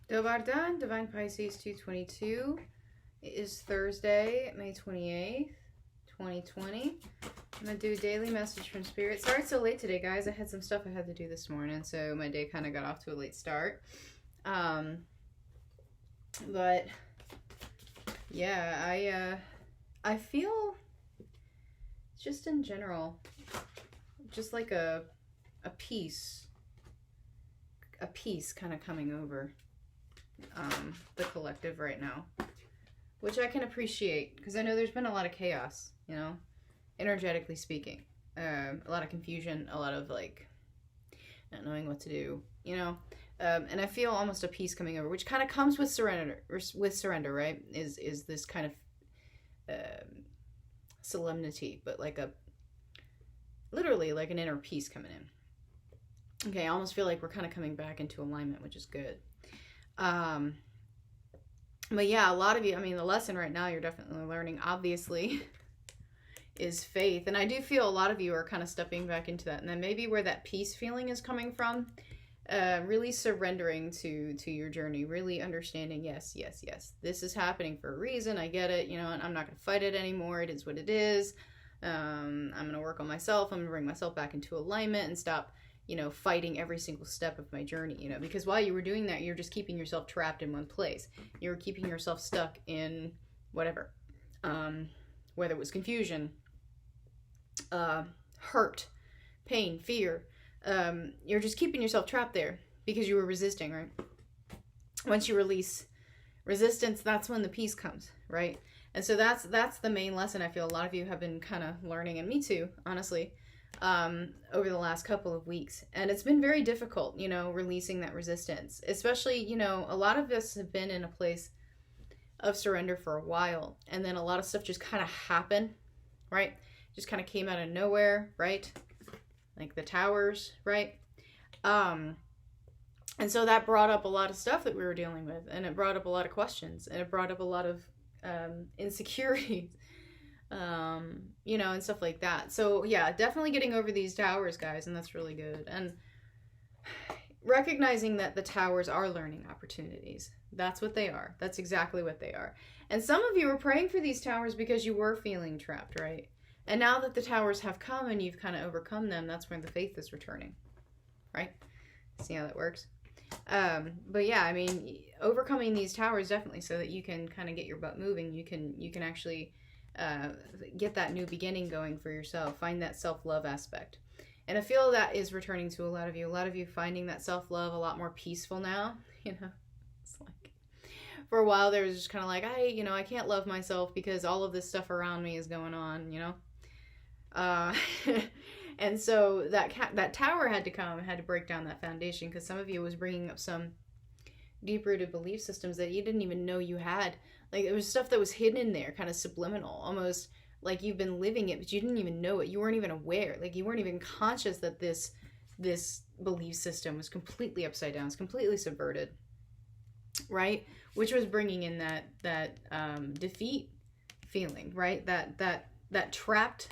Dobar Dan, Divine Pisces 222. It is Thursday, May 28th, 2020. I'm going to do a daily message from Spirit. Sorry it's so late today, guys. I had some stuff I had to do this morning, so my day kind of got off to a late start. But yeah, I feel just in general, just like a peace kind of coming over the collective right now, which I can appreciate because I know there's been a lot of chaos, you know, energetically speaking, a lot of confusion, a lot of like not knowing what to do, you know, and I feel almost a peace coming over, which kind of comes with surrender, right? Is this kind of solemnity, but like literally like an inner peace coming in. Okay, I almost feel like we're kind of coming back into alignment, which is good. But yeah, a lot of you, I mean, the lesson right now you're definitely learning, obviously, is faith. And I do feel a lot of you are kind of stepping back into that. And then maybe where that peace feeling is coming from, really surrendering to your journey, really understanding, yes, this is happening for a reason. I get it, you know, and I'm not going to fight it anymore. It is what it is. I'm going to work on myself. I'm going to bring myself back into alignment and stop, you know, fighting every single step of my journey, you know, because while you were doing that, you're just keeping yourself trapped in one place. You're keeping yourself stuck in whatever, whether it was confusion, hurt, pain, fear. You're just keeping yourself trapped there because you were resisting, right? Once you release resistance, that's when the peace comes, right? And so that's the main lesson I feel a lot of you have been kind of learning, and me too, honestly, over the last couple of weeks. And it's been very difficult, you know, releasing that resistance, especially, you know, a lot of us have been in a place of surrender for a while, and then a lot of stuff just kind of happened, right? Just kind of came out of nowhere, right? Like the towers, right? And so that brought up a lot of stuff that we were dealing with, and it brought up a lot of questions, and it brought up a lot of insecurities, you know, and stuff like that. So yeah, definitely getting over these towers, guys, and that's really good. And recognizing that the towers are learning opportunities. That's what they are. That's exactly what they are. And some of you were praying for these towers because you were feeling trapped, right? And now that the towers have come and you've kind of overcome them, that's where the faith is returning, right? See how that works? But yeah, I mean, overcoming these towers definitely so that you can kind of get your butt moving. You can actually get that new beginning going for yourself. Find that self-love aspect. And I feel that is returning to a lot of you. A lot of you finding that self-love a lot more peaceful now. You know, it's like for a while there was just kind of like, I can't love myself because all of this stuff around me is going on, you know. And so that tower had to come, had to break down that foundation, because some of you was bringing up some deep-rooted belief systems that you didn't even know you had. Like, it was stuff that was hidden in there, kind of subliminal, almost like you've been living it, but you didn't even know it. You weren't even aware. Like, you weren't even conscious that this belief system was completely upside down. It's completely subverted, right? Which was bringing in that defeat feeling, right? That trapped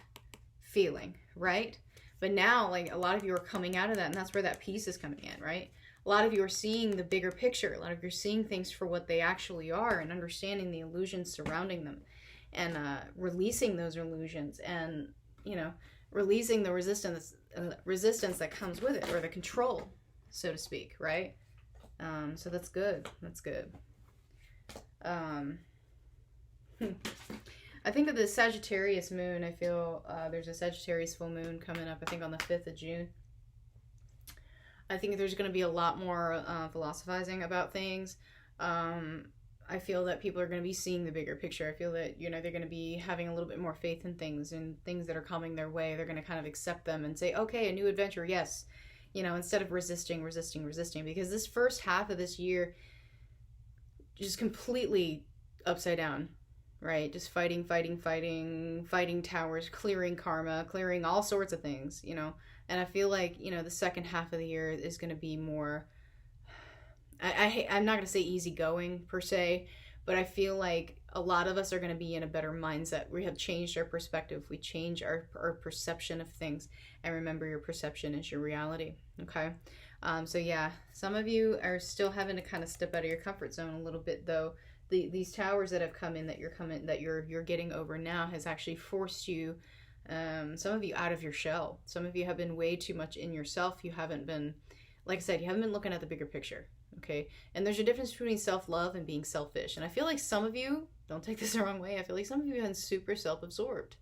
feeling, right? But now, like, a lot of you are coming out of that, and that's where that peace is coming in, right? A lot of you are seeing the bigger picture. A lot of you are seeing things for what they actually are and understanding the illusions surrounding them, and releasing those illusions, and, you know, releasing the resistance that comes with it, or the control, so to speak, right? So that's good. That's good. I think of the Sagittarius moon, I feel there's a Sagittarius full moon coming up, I think on the 5th of June. I think there's going to be a lot more philosophizing about things. I feel that people are going to be seeing the bigger picture. I feel that, you know, they're going to be having a little bit more faith in things, and things that are coming their way. They're going to kind of accept them and say, okay, a new adventure, yes. You know, instead of resisting, because this first half of this year just completely upside down. Right, just fighting towers, clearing karma, clearing all sorts of things, you know. And I feel like, you know, the second half of the year is going to be more, I'm not going to say easygoing per se, but I feel like a lot of us are going to be in a better mindset. We have changed our perspective. We change our perception of things. And remember, your perception is your reality, okay? So yeah, some of you are still having to kind of step out of your comfort zone a little bit, though. These towers that have come in, that you're getting over now, has actually forced you, some of you, out of your shell. Some of you have been way too much in yourself. You haven't been, like I said, you haven't been looking at the bigger picture. Okay, and there's a difference between self-love and being selfish. And I feel like some of you, don't take this the wrong way, I feel like some of you have been super self-absorbed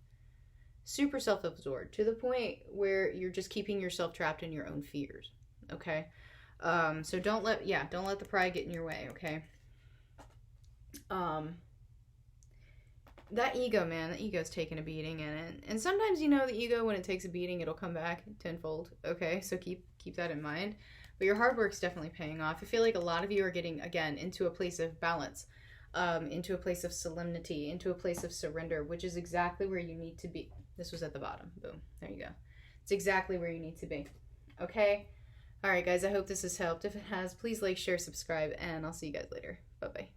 to the point where you're just keeping yourself trapped in your own fears. Okay, so don't let the pride get in your way. Okay, that ego, man, the ego's taking a beating, and sometimes, you know, the ego, when it takes a beating, it'll come back tenfold. Okay, so keep that in mind. But your hard work's definitely paying off. I feel like a lot of you are getting, again, into a place of balance, into a place of solemnity, into a place of surrender, which is exactly where you need to be. This was at the bottom. Boom. There you go. It's exactly where you need to be. Okay? All right, guys, I hope this has helped. If it has, please like, share, subscribe, and I'll see you guys later. Bye-bye.